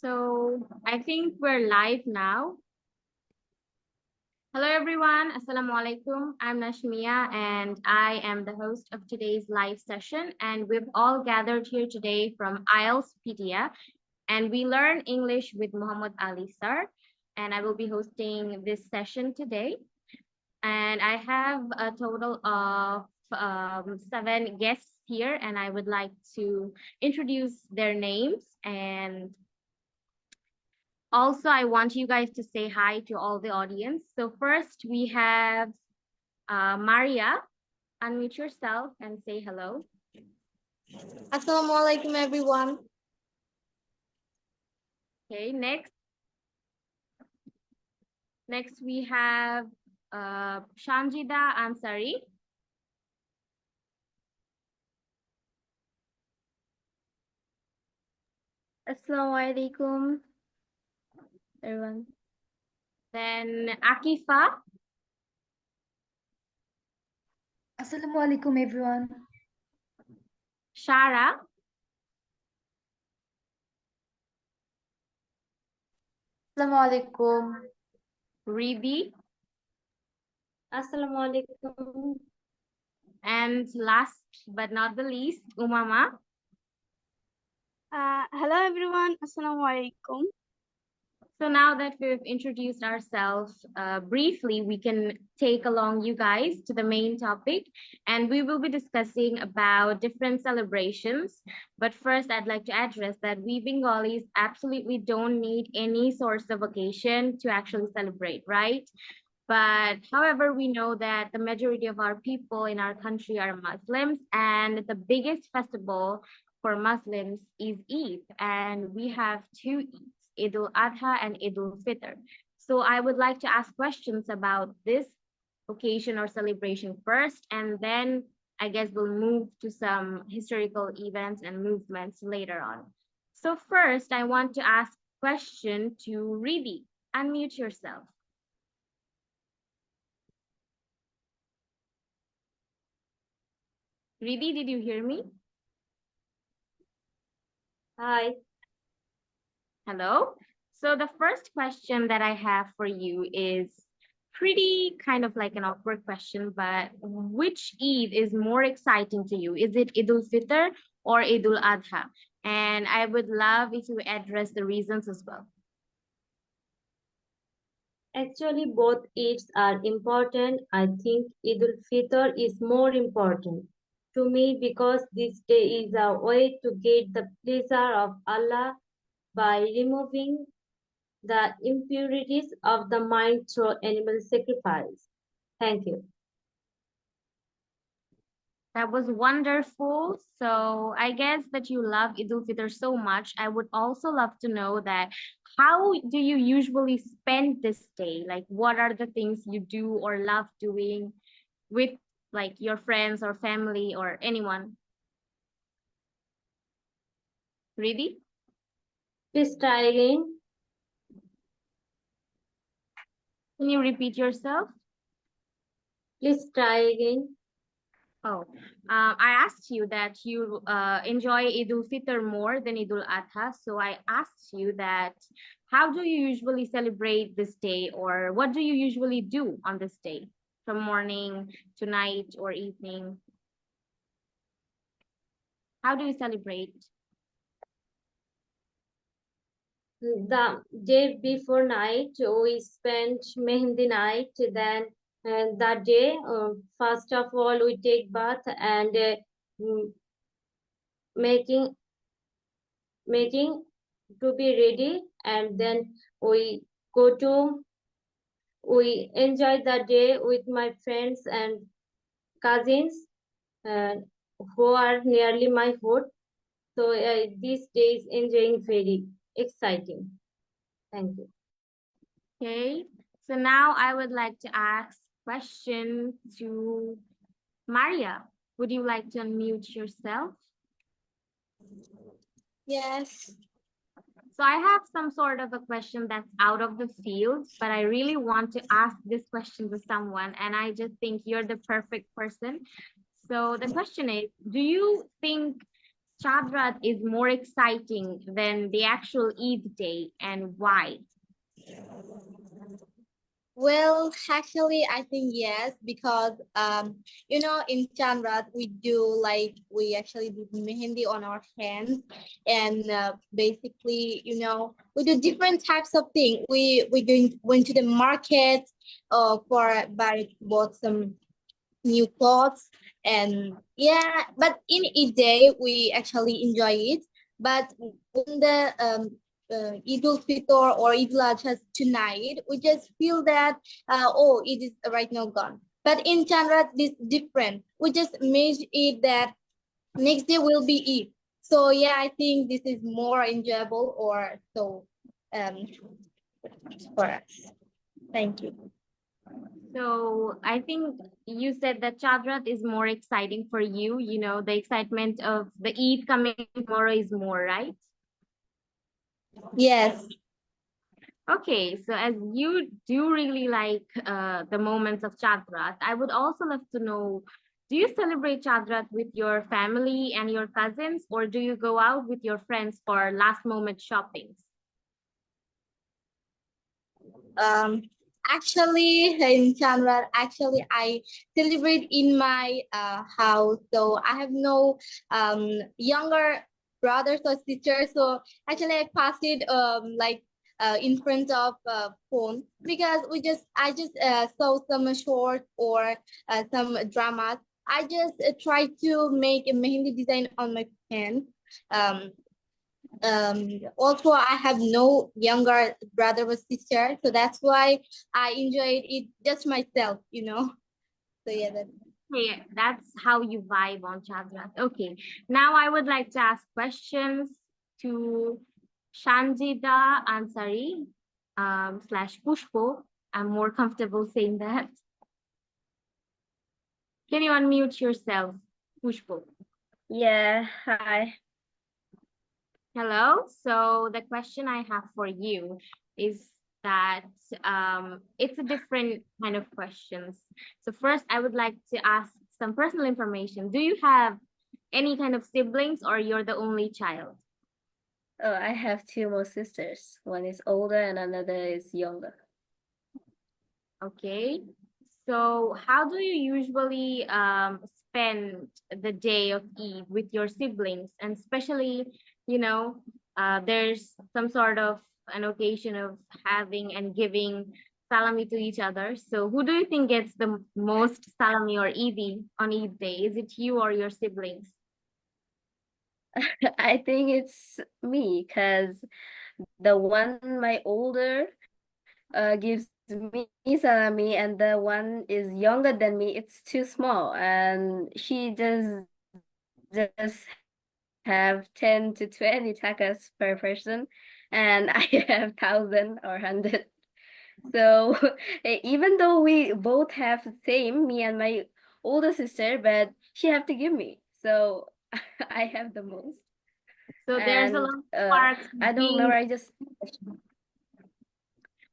So I think we're live now. Hello everyone, Assalamu alaikum. I'm Nashmiya and I am the host of today's live session, and we've all gathered here today from IELTSPEDIA, and we learn English with Muhammad Ali sir, and I will be hosting this session today. And I have a total of 7 guests here, and I would like to introduce their names. And also, I want you guys to say hi to all the audience. So first we have Maria. Unmute yourself and say hello. Assalamualaikum everyone. Okay, next we have Shanjida Ansari. Assalamualaikum everyone. Then Akifa. Assalamualaikum everyone. Shara. Assalamualaikum. Ribi. Assalamualaikum. And last but not the least, Umama. Hello everyone. Assalamualaikum. So now that we've introduced ourselves briefly, we can take along you guys to the main topic, and we will be discussing about different celebrations. But first, I'd like to address that we Bengalis absolutely don't need any source of occasion to actually celebrate, right? But however, we know that the majority of our people in our country are Muslims, and the biggest festival for Muslims is Eid, and we have two Eids, Eid al-Adha and Eid al-Fitr. So I would like to ask questions about this occasion or celebration first, and then I guess we'll move to some historical events and movements later on. So first, I want to ask question to Ribi. Unmute yourself. Ribi, did you hear me? Hi. Hello. So the first question that I have for you is pretty kind of like an awkward question, but which Eid is more exciting to you? Is it Eid al-Fitr or Eid al-Adha? And I would love if you address the reasons as well. Actually, both Eids are important. I think Eid al-Fitr is more important to me because this day is a way to get the pleasure of Allah by removing the impurities of the mind through animal sacrifice. Thank you. That was wonderful. So I guess that you love Eid al-Fitr so much. I would also love to know that how do you usually spend this day? Like what are the things you do or love doing with like your friends or family or anyone? Really? Please try again. Can you repeat yourself? Please try again. Oh, I asked you that you enjoy Eid al-Fitr more than Eid al-Adha. So I asked you that how do you usually celebrate this day, or what do you usually do on this day from morning to night or evening? How do you celebrate? The day before night, we spent Mehendi night. Then that day, first of all, we take bath and making to be ready, and then we go to we enjoy the day with my friends and cousins who are nearly my food. So these days enjoying very exciting. Thank you. Okay, so now I would like to ask question to Maria. Would you like to unmute yourself? Yes. So I have some sort of a question that's out of the field, but I really want to ask this question to someone, and I just think you're the perfect person. So the question is, do you think Chadrat is more exciting than the actual Eid day, and why? Well, actually, I think yes, because in Chandrat we do like we actually do mehendi on our hands, and basically, we do different types of things. We went to the market, for buy bought some new clothes, and yeah, but in a day we actually enjoy it. But when the Eid Fitr or Eid al tonight, we just feel that oh, it is right now gone. But in Chandra this different, we just make it that next day will be Eid. So yeah, I think this is more enjoyable, or so um for us. Thank you. So I think you said that Chadrat is more exciting for you. The excitement of the Eid coming tomorrow is more, right? Yes. Okay, so as you do really like the moments of Chadrat, I would also love to know, do you celebrate Chadrat with your family and your cousins, or do you go out with your friends for last moment shoppings? Um, actually, in Chandra, actually, I celebrate in my house. So I have no younger brothers or sisters. So actually, I pass it like in front of phone, because I just saw some short or some dramas. I just try to make a mehendi design on my pen. Um, Also, I have no younger brother or sister, so that's why I enjoyed it just myself. So yeah, that's Yeah, that's how you vibe on Chadrat. Okay, now I would like to ask questions to Shanjida Ansari slash Pushpo. I'm more comfortable saying that. Can you unmute yourself, Pushpo? Yeah, hi. Hello. So the question I have for you is that it's a different kind of questions. So first, I would like to ask some personal information. Do you have any kind of siblings, or you're the only child? Oh, I have two more sisters. One is older and another is younger. Okay. So how do you usually spend the day of Eid with your siblings? And especially, there's some sort of an occasion of having and giving salami to each other. So who do you think gets the most salami or Eid on Eid day? Is it you or your siblings? I think it's me because the one my older gives me salami and the one is younger than me, it's too small and she just have 10 to 20 takas per person and I have 1,000 or 100. So even though we both have the same, me and my older sister, but she have to give me. So I have the most. So there's a lot And of sparks I don't being. remember, I just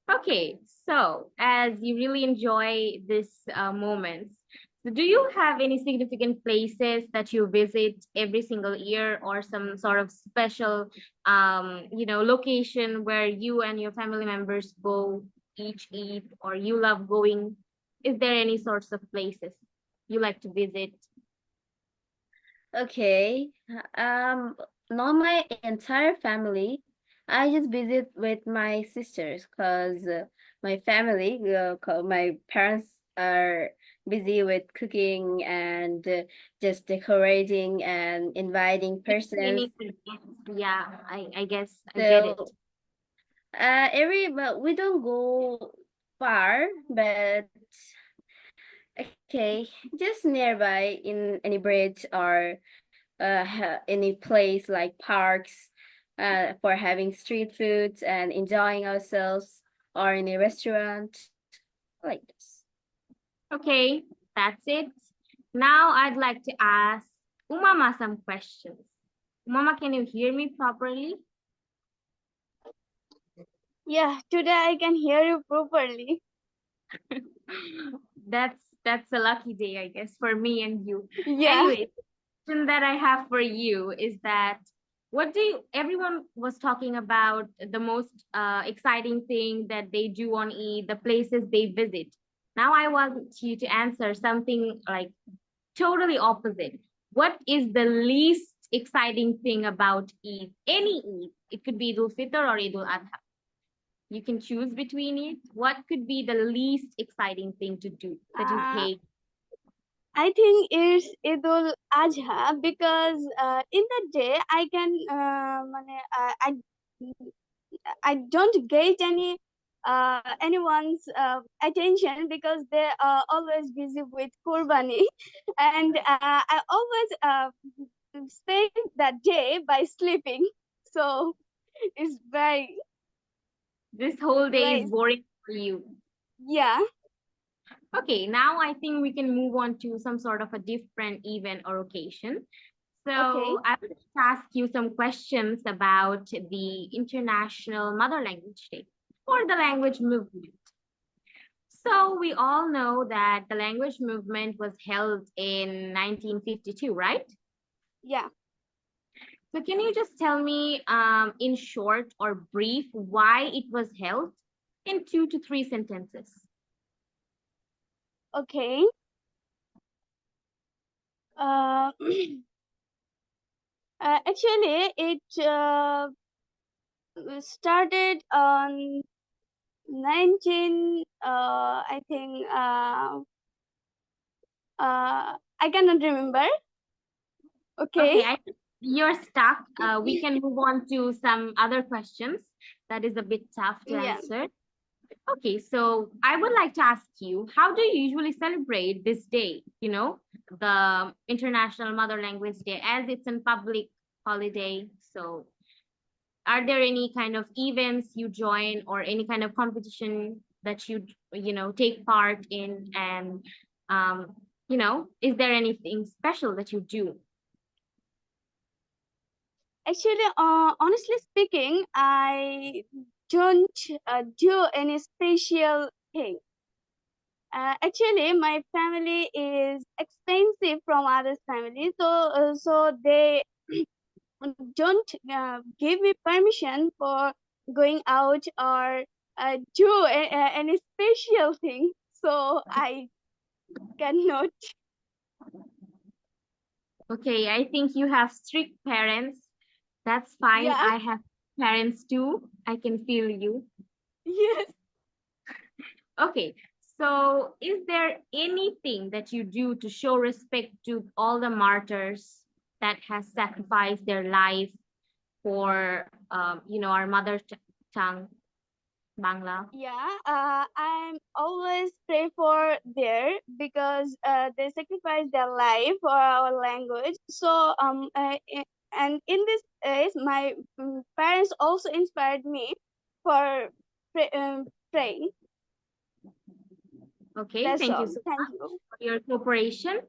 Okay, so as you really enjoy this moments, so do you have any significant places that you visit every single year, or some sort of special, location where you and your family members go each Eid, or you love going? Is there any sorts of places you like to visit? okay. Um Not my entire family. I just visit with my sisters because my family, my parents are busy with cooking and just decorating and inviting persons. Entertaining the guests? Yeah, I guess I get it. So but we don't go far, but okay, just nearby in any bridge or any place like parks for having street foods and enjoying ourselves or in a restaurant like this. Okay, that's it. Now I'd like to ask Umama some questions. Umama, can you hear me properly? Yeah, today I can hear you properly. That's a lucky day, I guess, for me and you. Yeah. Anyway, question that I have for you is that everyone was talking about the most exciting thing that they do on Eid, the places they visit. Now I want you to answer something like totally opposite. What is the least exciting thing about Eid? Any Eid. It could be Eid al-Fitr or Eid al-Adha. You can choose between it. What could be the least exciting thing to do that you Uh, hate? I think it's Idul Adha because in that day I can I don't get anyone's attention because they are always busy with Kurbani, and I always spend that day by sleeping. So it's This whole day is very boring for you. yeah. Okay, now I think we can move on to some sort of a different event or occasion. Okay. So I will just ask you some questions about the International Mother Language Day or the language movement. So we all know that the language movement was held in 1952, right? Yeah. So can you just tell me in short or brief why it was held in 2 to 3 sentences? Okay. Uh, actually, it started on 19. I think. I cannot remember. Okay. Okay, I think you're stuck. We can move on to some other questions. That is a bit tough to Yeah. answer. Okay, so I would like to ask you, how do you usually celebrate this day? You know, the International Mother Language Day, as it's a public holiday. So, are there any kind of events you join or any kind of competition that you take part in? And, is there anything special that you do? Actually, honestly speaking, I don't do any special thing. Actually, my family is expensive from other families, so they don't give me permission for going out or do any special thing. So I cannot. Okay, I think you have strict parents. That's fine. Yeah. I have parents too. I can feel you. Yes. Okay, so is there anything that you do to show respect to all the martyrs that has sacrificed their life for, our tongue, Bangla? Yeah, I'm always pray for there because they sacrifice their life for our language. So and in this case, my parents also inspired me for praying. Okay, That's thank you all. so Thank much you. for your cooperation.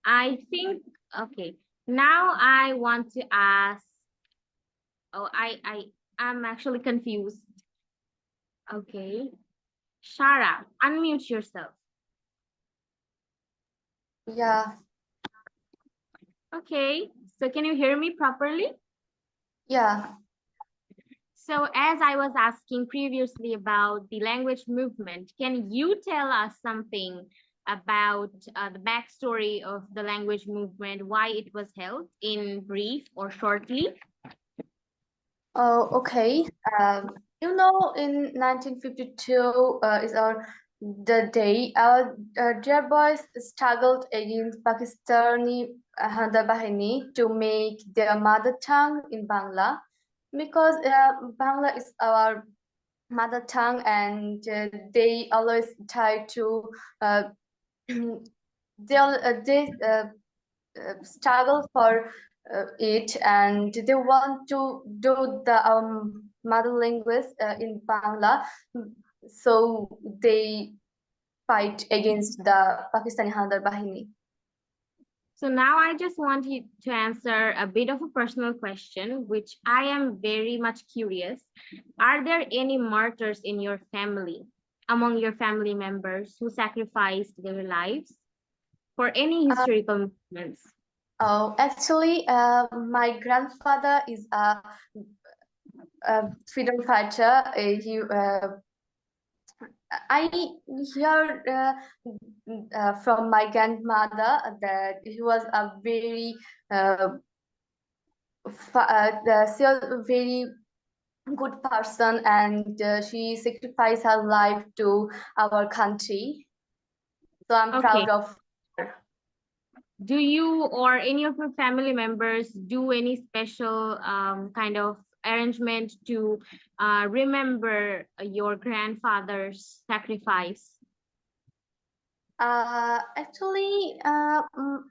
I think, okay, now I want to ask, oh, I'm actually confused. Okay, Shara, unmute yourself. Yeah, Okay, so can you hear me properly? yeah. So as I was asking previously about the language movement, can you tell us something about the backstory of the language movement, why it was held in brief or shortly? Oh, okay. In 1952 is the day our dear boys struggled against Pakistani Handa Bahini to make their mother tongue in Bangla, because Bangla is our mother tongue, and they always try to uh, they struggle for it, and they want to do the mother language in Bangla, so they fight against the Pakistani Handar Bahini. So now I just want you to answer a bit of a personal question, which I am very much curious. Are there any martyrs in your family, among your family members who sacrificed their lives for any Uh, historical movements? Oh, actually, my grandfather is a freedom fighter. I hear from my grandmother that he was a very she was a very good person, and she sacrificed her life to our country. So I'm Okay. proud of her. Do you or any of your family members do any special kind of arrangement to remember your grandfather's sacrifice? Actually,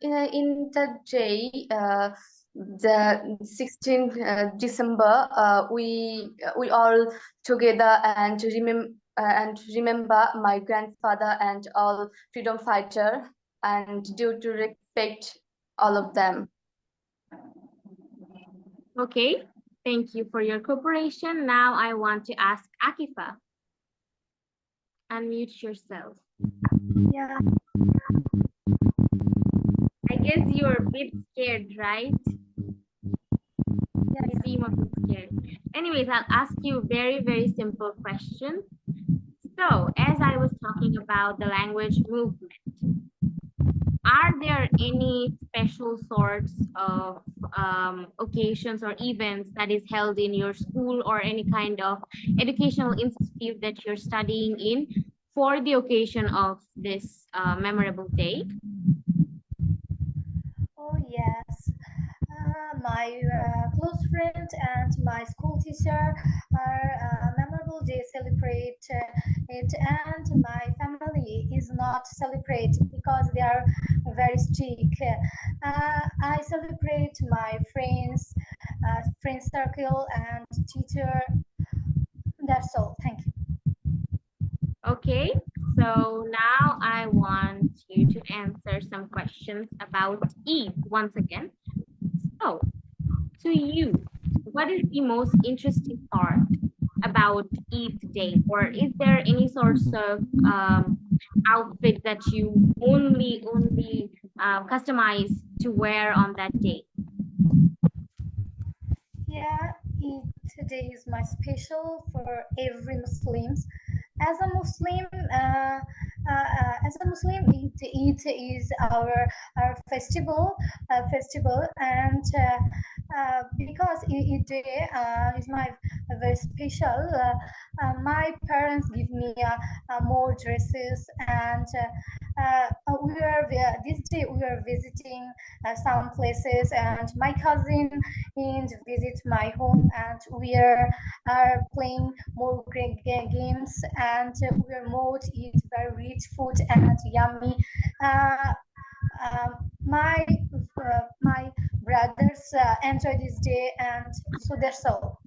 in the day, the 16th December, we all together and remember my grandfather and all freedom fighter, and due to respect all of them. Okay, thank you for your cooperation. Now I want to ask Akifa. Unmute yourself. Yeah, I guess you're a bit scared, right? yeah, You seem a bit scared. Anyways, I'll ask you a very, very simple question. So, as I was talking about the language movement, are there any special sorts of occasions or events that is held in your school or any kind of educational institute that you're studying in for the occasion of this memorable day? Oh, yes. My close friend and my school teacher are memorable day celebrate it, and my family is not celebrate because they are very strict. I celebrate my friend circle and teacher. That's all. Thank you. Okay, so now I want you to answer some questions about Eid once again. So, to you, what is the most interesting part about Eid day? Or is there any sorts of outfit that you only customize to wear on that day? Yeah, Eid today is my special for every Muslims. As a Muslim, Eid is our festival, and because Eid day is my very special. My parents give me more dresses, and this day we are visiting some places, and my cousin and visit my home, and we are playing more great games, and we are more to eat very rich food and yummy. Uh, my brothers enjoy this day, and so that's all.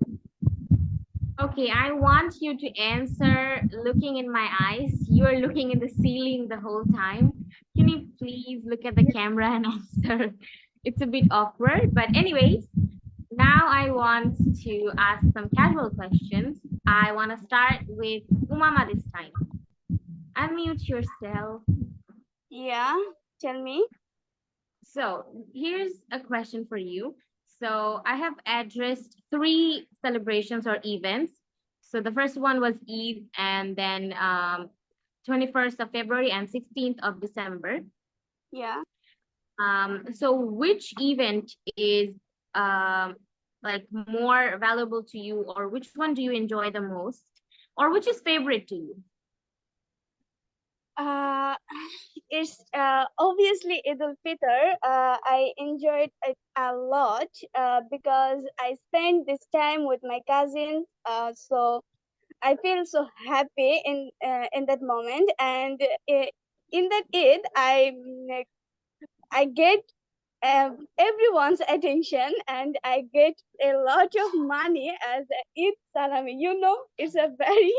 Okay, I want you to answer looking in my eyes. You are looking in the ceiling the whole time. Can you please look at the camera and answer? It's a bit awkward, but anyways, now I want to ask some casual questions. I want to start with Umama this time. Unmute yourself. Yeah, tell me. So here's a question for you. So I have addressed 3 celebrations or events. So the first one was Eid, and then 21st of February and 16th of December. Yeah. So which event is like more valuable to you, or which one do you enjoy the most, or which is favorite to you? Uh, it's obviously Eid al-Fitr. I enjoyed it a lot because I spent this time with my cousins. So I feel so happy in that moment, and in that Eid, I get everyone's attention, and I get a lot of money as a Eid salami. You know, it's a very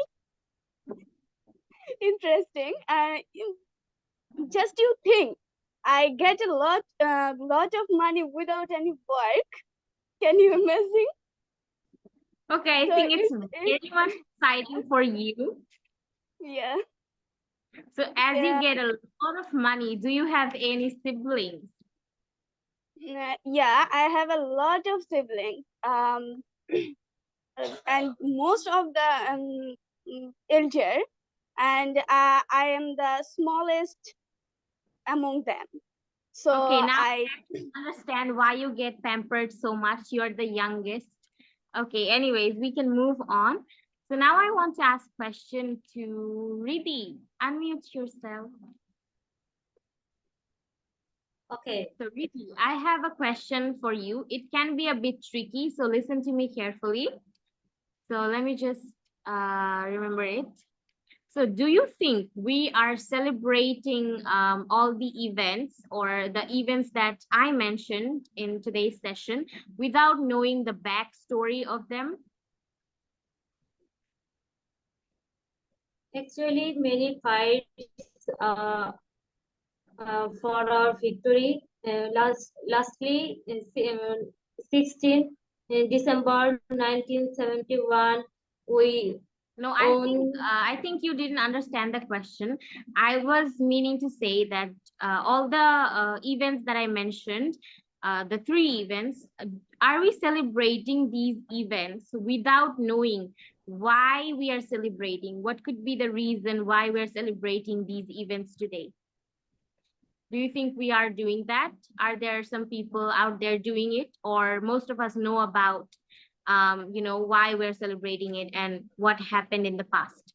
interesting. Just you think, I get a lot of money without any work. Can you imagine? Okay, I So think it's it's very much exciting for you. yeah. So as you Yeah. get a lot of money, do you have any siblings? Yeah, I have a lot of siblings. And most of the elder, and I am the smallest among them. So Okay, now I I understand why you get pampered so much. You're the youngest. Okay, anyways, we can move on. So now I want to ask question to Riddhi. Unmute yourself. Okay. So Riddhi, I have a question for you. It can be a bit tricky, so listen to me carefully. So let me just remember it. So do you think we are celebrating all the events or the events that I mentioned in today's session without knowing the backstory of them? Actually, many fights for our victory. Lastly, in 16 December 1971, we No, own. I think you didn't understand the question. I was meaning to say that all the events that I mentioned, the three events, are we celebrating these events without knowing why we are celebrating? What could be the reason why we're celebrating these events today? Do you think we are doing that? Are there some people out there doing it, or most of us know about, why we're celebrating it and what happened in the past?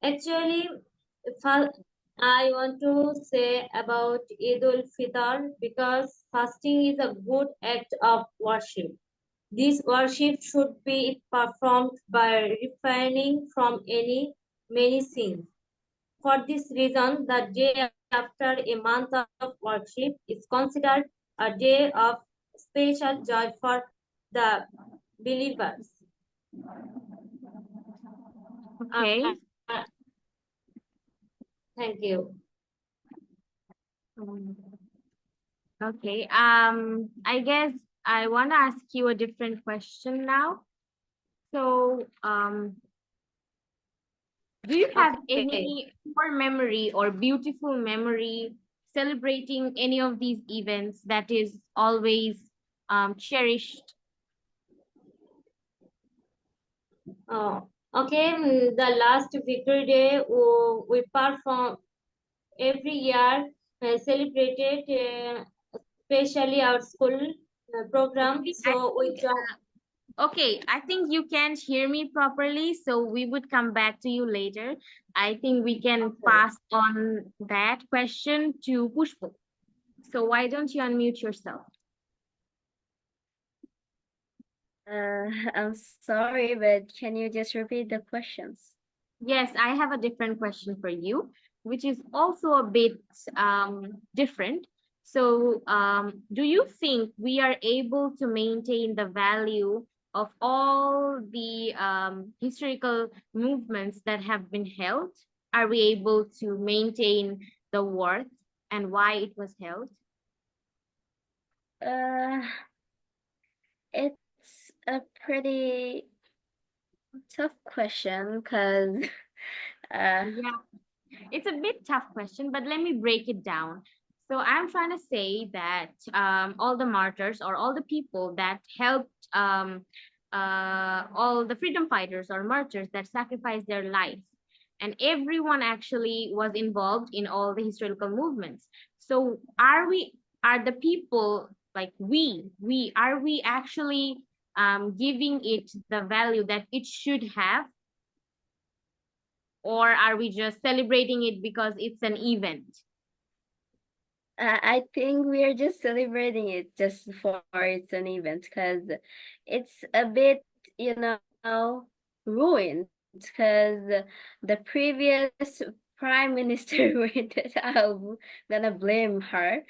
Actually, first, I want to say about Eid ul-Fitr because fasting is a good act of worship. This worship should be performed by refraining from many sins. For this reason, the day after a month of worship is considered a day of special joy for the believers. Okay. Uh, Thank you. Um, Okay. I guess I want to ask you a different question now. So, do you have Okay. any core memory or beautiful memory celebrating any of these events that is always cherished? Okay, the last Victory Day we perform every year, celebrated, especially our school program. Okay, So we join. okay, I think you can't hear me properly, so we would come back to you later. I think we can pass on that question to Pushpa. So why don't you unmute yourself? I'm sorry, but can you just repeat the questions? Yes, I have a different question for you, which is also a bit different. So, do you think we are able to maintain the value of all the historical movements that have been held? Are we able to maintain the worth and why it was held? Uh, it's a pretty tough question because uh, Yeah, it's a bit tough question, but let me break it down. So I'm trying to say that all the martyrs or all the people that helped all the freedom fighters or martyrs that sacrificed their lives, and everyone actually was involved in all the historical movements. So are the people like are we actually giving it the value that it should have, or are we just celebrating it because it's an event? I think we are just celebrating it just for it's an event because it's a bit, ruined because the previous prime minister went I'm gonna blame her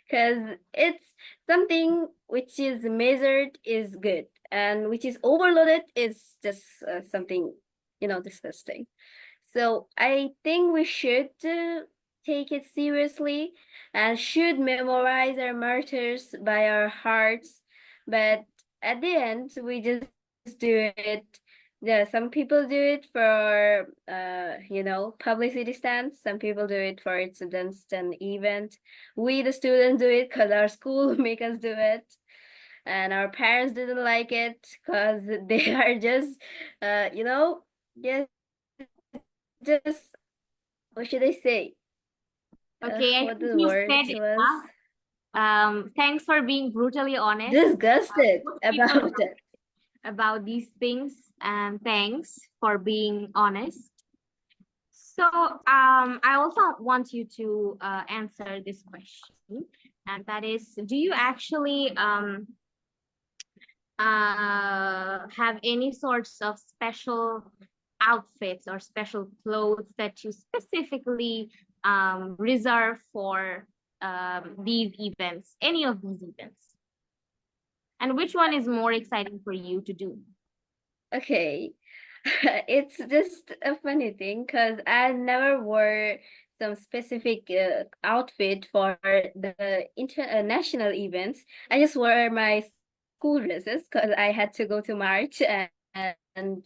because it's something which is measured is good and which is overloaded is just something, disgusting. So I think we should take it seriously and should memorize our martyrs by our hearts. But at the end, we just do it Yeah, some people do it for publicity stunts. Some people do it for its an event. We the students do it because our school make us do it, and our parents didn't like it because they are just yes, just what should I say? Okay, I What think the you word said was? enough. Thanks for being brutally honest. Disgusted Most people about don't it. about these things, and thanks for being honest. So, I also want you to answer this question, and that is, do you actually have any sorts of special outfits or special clothes that you specifically reserve for these events, any of these events? And which one is more exciting for you to do? Okay. It's just a funny thing because I never wore some specific outfit for the international events. I just wore my school dresses because I had to go to March and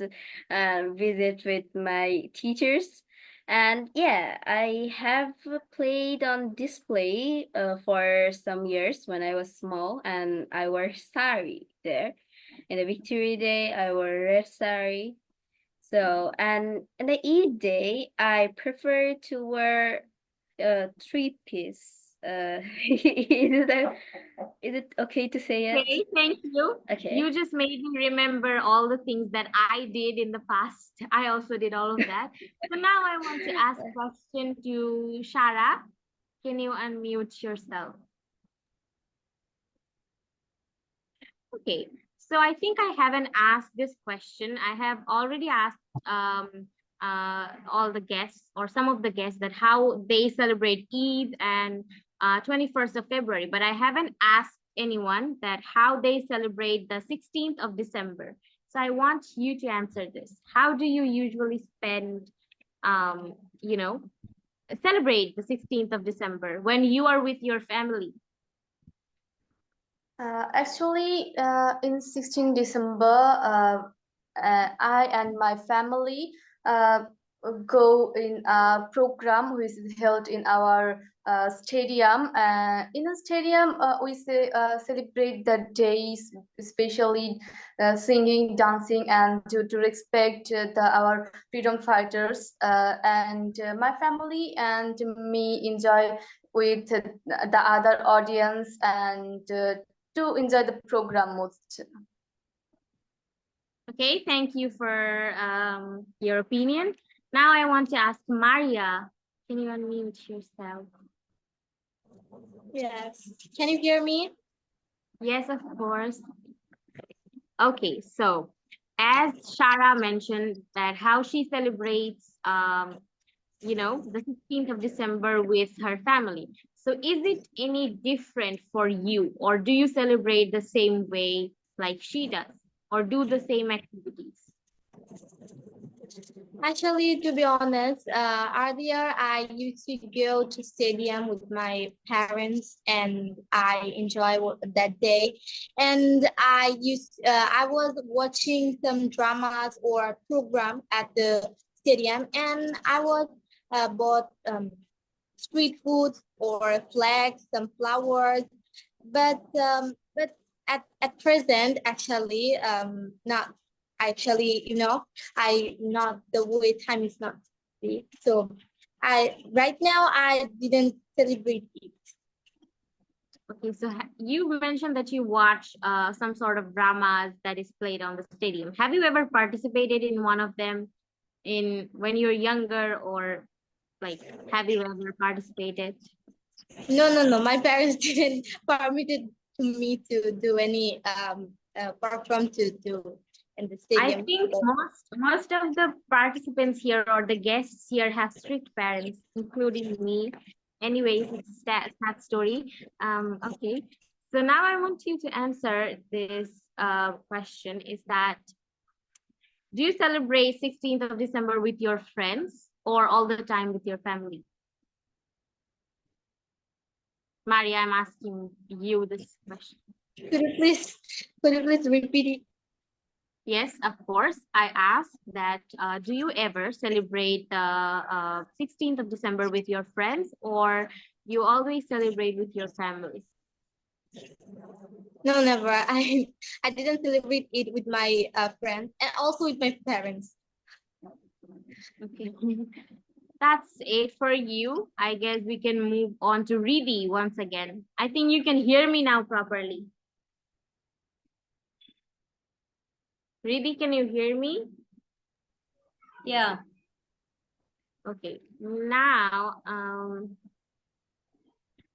visit with my teachers. And yeah, I have played on display for some years when I was small, and I wore sari there. In the Victory Day, I wore red sari. So, and in the Eid day, I prefer to wear a three-piece. Is it okay to say it? Okay, thank you. Okay. You just made me remember all the things that I did in the past. I also did all of that. So now I want to ask a question to Shara. Can you unmute yourself? Okay, so I think I haven't asked this question. I have already asked all the guests or some of the guests that how they celebrate Eid and 21st of February, but I haven't asked anyone that how they celebrate the 16th of December. So I want you to answer this. How do you usually spend, um, you know, celebrate the 16th of December when you are with your family? Actually, in 16 December, I and my family go in a program which is held in our stadium. In a stadium, we celebrate the days, especially singing, dancing, and to respect our freedom fighters. And my family and me enjoy with the other audience and to enjoy the program most. Okay, thank you for your opinion. Now I want to ask Maria. Can you unmute yourself? Yes. Can you hear me? Yes, of course. Okay, so as Shara mentioned that how she celebrates the 16th of December with her family. So is it any different for you, or do you celebrate the same way like she does, or do the same activities? Actually, to be honest, earlier I used to go to stadium with my parents, and I enjoy that day. And I was watching some dramas or program at the stadium, and I was bought street food or flags, some flowers. But at present, actually, not actually, I not the way time is not free. So I right now I didn't celebrate it. Okay, so you mentioned that you watch some sort of dramas that is played on the stadium. Have you ever participated in one of them in when you're younger, or like have you ever participated? No. My parents didn't permitted me to do any perform to in the I stadium. think most of the participants here or the guests here have strict parents, including me. Anyways, it's a sad story. Okay. So now I want you to answer this question is that do you celebrate 16th of December with your friends or all the time with your family? Maria, I'm asking you this question. Could you please repeat it? Yes, of course. I asked that, do you ever celebrate the 16th of December with your friends, or you always celebrate with your family? No, never. I didn't celebrate it with my friends and also with my parents. Okay. That's it for you. I guess we can move on to Riddhi once again. I think you can hear me now properly. Riddhi, can you hear me? Yeah. Okay. Now,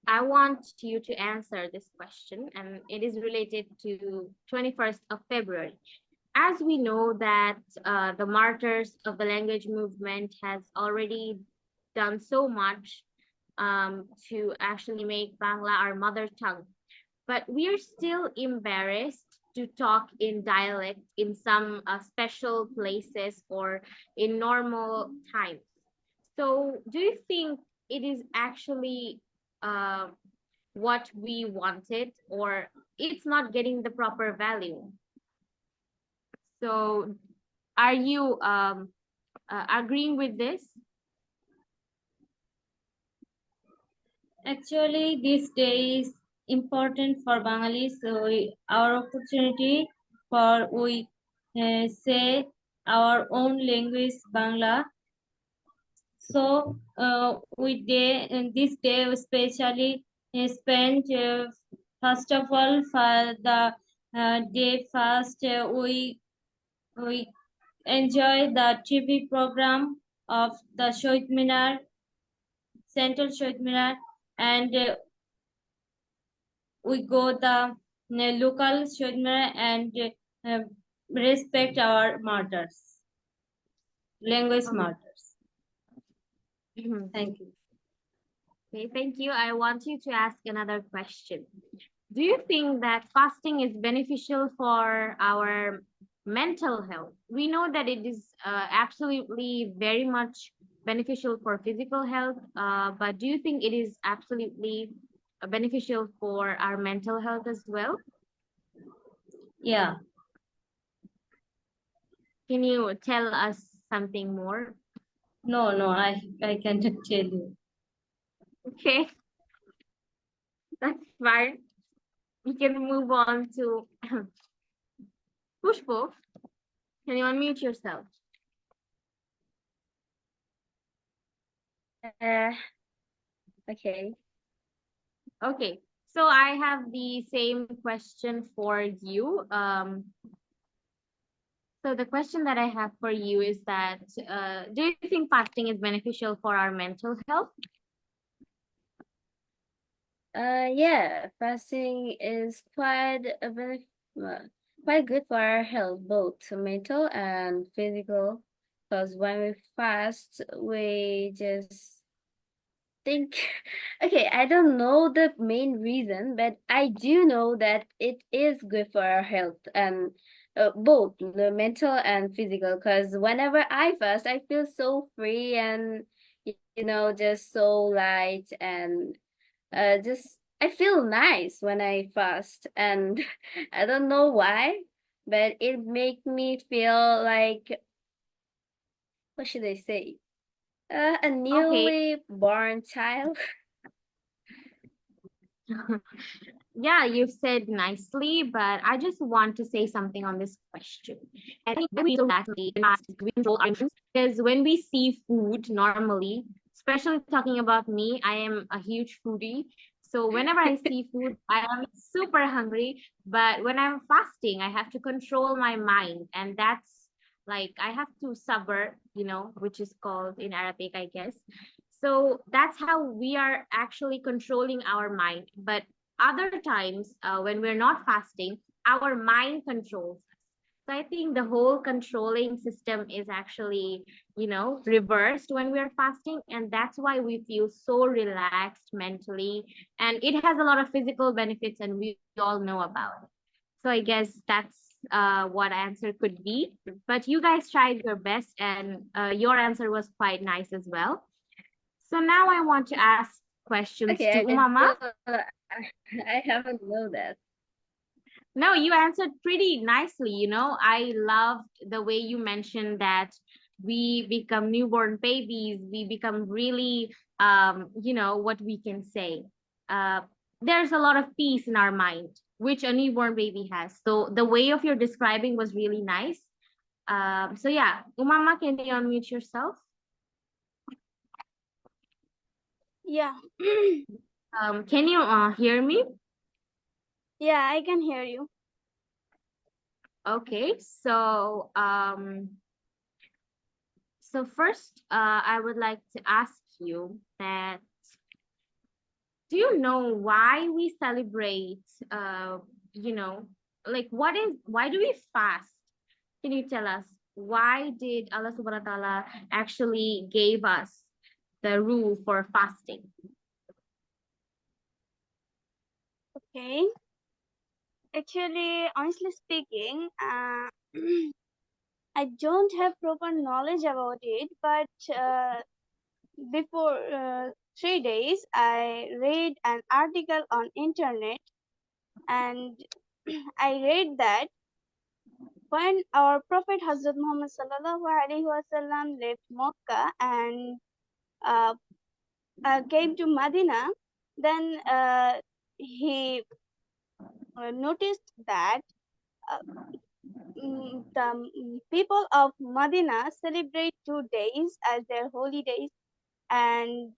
I want you to answer this question, and it is related to 21st of February. As we know that the martyrs of the language movement has already done so much to actually make Bangla our mother tongue, but we are still embarrassed to talk in dialect in some special places or in normal times. So, do you think it is actually uh, what we wanted, or it's not getting the proper value? So, are you agreeing with this? Actually, this day is important for Bengalis. So our opportunity for we say our own language, Bangla. So we day in this day especially spent first of all for the day first we enjoy the TV program of the Shohid Minar, Central Shohid Minar, and we go the local Shohid Minar and uh, respect our martyrs, language Okay. martyrs. Thank you. Okay, thank you. I want you to ask another question. Do you think that fasting is beneficial for our mental health? We know that it is absolutely very much beneficial for physical health, but do you think it is absolutely beneficial for our mental health as well? Yeah. Can you tell us something more? No, I can't tell you. Okay, that's fine. We can move on to Pushpo. Can you unmute yourself? Uh, okay. Okay, so I have the same question for you. So the question that I have for you is that, do you think fasting is beneficial for our mental health? Yeah, fasting is quite good for our health, both mental and physical. Because when we fast, we just think, okay, I don't know the main reason, but I do know that it is good for our health and both the mental and physical. Because whenever I fast, I feel so free and just so light and just I feel nice when I fast, and I don't know why, but it make me feel like, what should I say? A Okay, newly born child. yeah, you've said nicely, but I just want to say something on this question. I think we so actually we control our emotions because when we see food normally, especially talking about me, I am a huge foodie. So whenever I see food, I am super hungry. But when I'm fasting, I have to control my mind, and that's like I have to sabr, which is called in Arabic, I guess. So that's how we are actually controlling our mind. But other times, when we're not fasting, our mind controls us. So I think the whole controlling system is actually, reversed when we're fasting. And that's why we feel so relaxed mentally. And it has a lot of physical benefits, and we all know about it. So I guess that's what answer could be. But you guys tried your best, and your answer was quite nice as well. So now I want to ask questions to Okay, Umama. I haven't know that. No, you answered pretty nicely. I loved the way you mentioned that we become newborn babies, we become really, what we can say. Uh, there's a lot of peace in our mind, which a newborn baby has. So the way of your describing was really nice. So yeah, Umama, can you unmute yourself? Yeah. Can you hear me? Yeah, I can hear you. Okay, so first, I would like to ask you that, do you know why we celebrate, you know, like why do we fast? Can you tell us why did Allah subhanahu wa ta'ala actually gave us the rule for fasting? Okay. Actually, honestly speaking, I don't have proper knowledge about it, but before 3 days, I read an article on internet, and I read that when our Prophet Hazrat Muhammad sallallahu alaihi wasallam left Mecca and uh, came to Medina, then he noticed that uh, the people of Medina celebrate 2 days as their holy days, and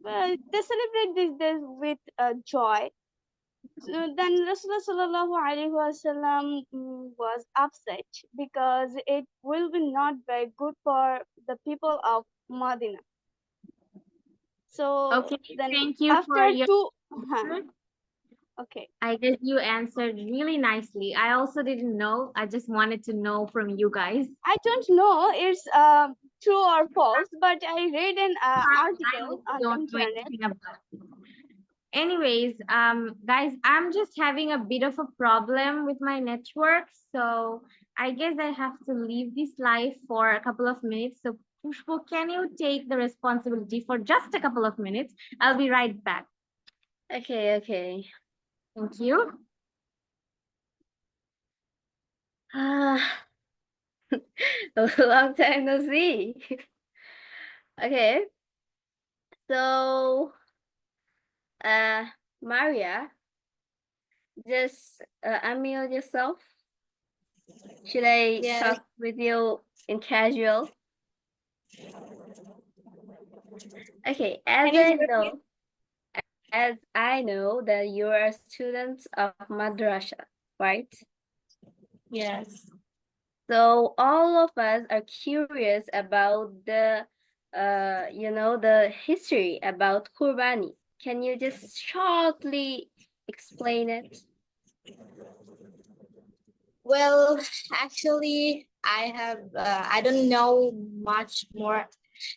they celebrate these days with joy. So then Rasulullah sallallahu alaihi wasallam was upset because it will be not very good for the people of Medina. So Okay, then thank you for after your two, answer. okay. I guess you answered really nicely. I also didn't know. I just wanted to know from you guys. I don't know it's true or false, but I read an I article also on don't know internet. anything about it. Anyways, guys, I'm just having a bit of a problem with my network, so I guess I have to leave this live for a couple of minutes. So, Pushpo, can you take the responsibility for just a couple of minutes? I'll be right back. Okay, okay. Thank you. Ah, a long time no see. Okay, so Maria, just unmute yourself. Should I Yes. talk with you in casual? Okay, Can you hear me? as I know that you are a student of madrasa, right? Yes. So all of us are curious about the history about Qurbani. Can you just shortly explain it? Well, actually, I don't know much more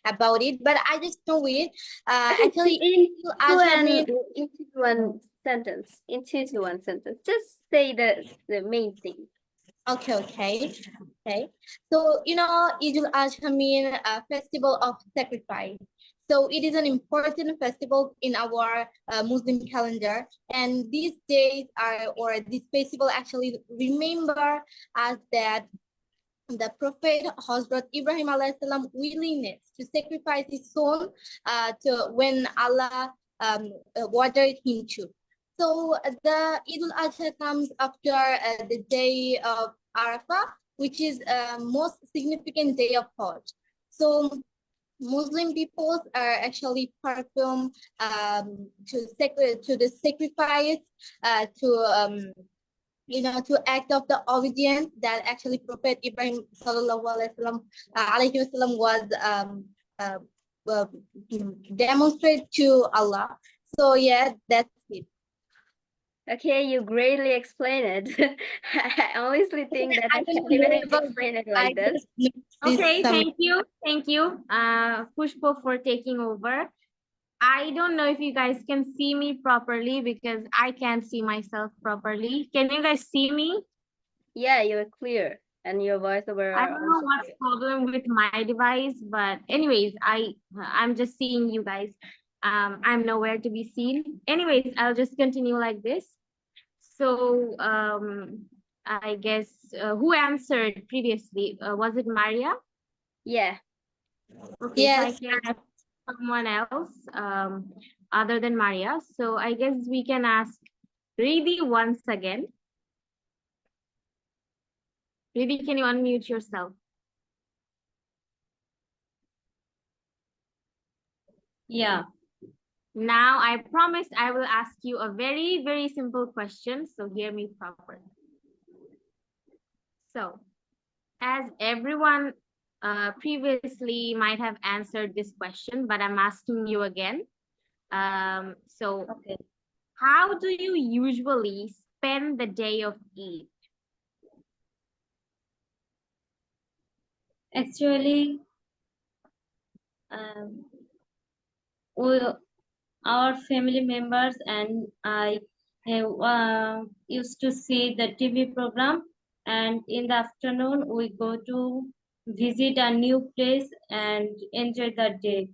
about it, but I just know it. Okay, Actually, Azha means into one sentence. Into one sentence. Just say the main thing. okay. So Eid al-Adha mean a festival of sacrifice. So it is an important festival in our Muslim calendar, and these days or this festival actually remember us that the Prophet Hazrat Ibrahim alayhi salam willingness to sacrifice his son to when Allah ordered him to. So the Eid al-Adha comes after the day of Arafah, which is most significant day of Hajj. So Muslim peoples are actually perform to the sacrifice to to act of the obedience that actually Prophet Ibrahim sallallahu alaihi wasallam was uh, uh, demonstrate to Allah. So yeah, that's it. Okay, you greatly explain it. I honestly think that I I don't can't even know about explain it I like this. just mixed this Okay, some. thank you, Pushpo, for taking over. I don't know if you guys can see me properly because I can't see myself properly. Can you guys see me? Yeah, you're clear, and your voiceover I are don't know also what's clear. problem with my device, but anyways, I'm just seeing you guys. I'm nowhere to be seen. Anyways, I'll just continue like this. So I guess who answered previously? Was it Maria? Yeah. Okay, so I Yes. can ask someone else other than Maria. So I guess we can ask Riddhi once again. Riddhi, can you unmute yourself? Yeah. Now, I promise I will ask you a very, very simple question. So hear me properly. So, as everyone previously might have answered this question, but I'm asking you again. So, Okay. how do you usually spend the day of Eid? Actually, um, we, our family members and I used to see the TV program, and in the afternoon we go to visit a new place and enjoy the day.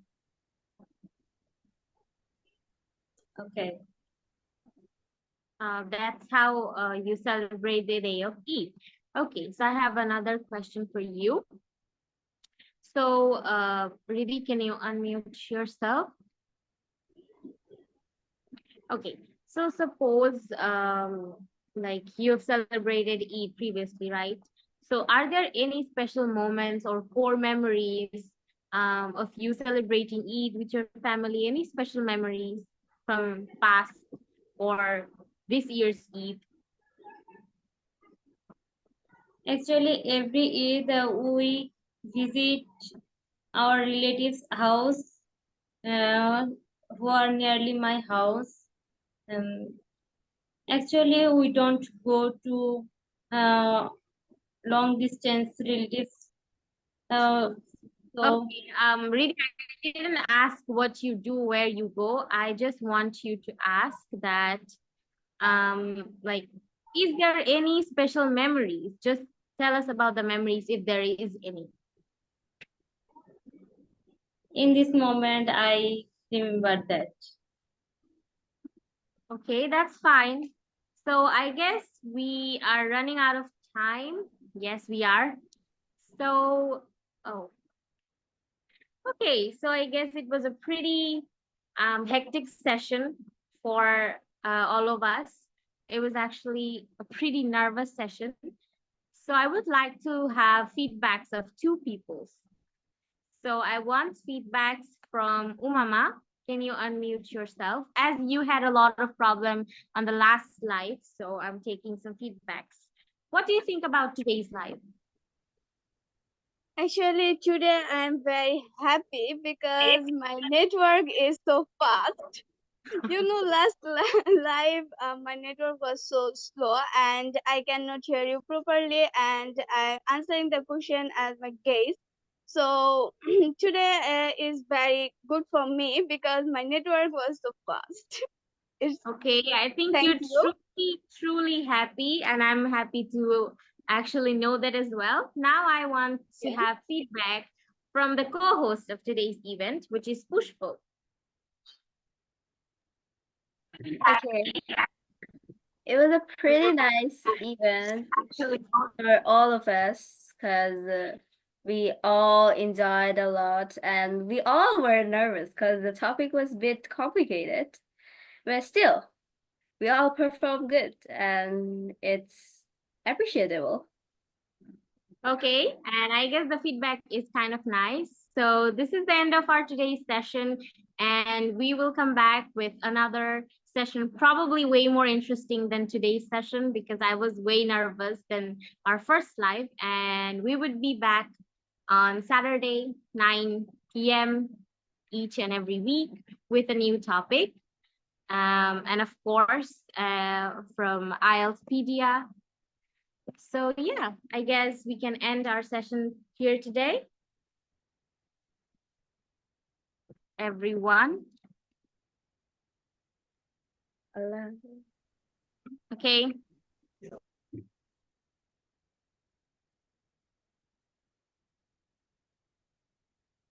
Okay. That's how you celebrate the day of Eid. Okay, so I have another question for you. So, Riddhi, can you unmute yourself? Okay, so suppose like you've celebrated Eid previously, right? So are there any special moments or core memories of you celebrating Eid with your family? Any special memories from past or this year's Eid? Actually, every Eid we visit our relatives' house who are nearly my house. Um, Actually, we don't go to uh, long distance relatives. So Okay, Riddhi, I didn't ask what you do, where you go. I just want you to ask that like, is there any special memories? Just tell us about the memories if there is any. in this moment, I remember that. Okay, that's fine. So I guess we are running out of time. Yes, we are. So, oh, okay. So I guess it was a pretty hectic session for all of us. It was actually a pretty nervous session. So I would like to have feedbacks of two people. So I want feedbacks from Umama. Can you unmute yourself? As you had a lot of problem on the last slide, so I'm taking some feedbacks. What do you think about today's live? Actually, today I'm very happy because my network is so fast. You know, last live, my network was so slow and I cannot hear you properly, and I'm answering the question as my guest. So today is very good for me because my network was so fast. It's Okay, I think thank you're you. truly happy, and I'm happy to actually know that as well. Now I want to Yes. have feedback from the co-host of today's event, which is Pushpo. Okay. It was a pretty nice event for all of us because we all enjoyed a lot and we all were nervous because the topic was a bit complicated. But still, we all performed good and it's appreciable. Okay, and I guess the feedback is kind of nice. So this is the end of our today's session, and we will come back with another session, probably way more interesting than today's session because I was way nervous than our first live. And we would be back on Saturday, 9 p.m. each and every week with a new topic. And of course, from IELTSPEDIA. So yeah, I guess we can end our session here today. Everyone. Allah. Okay.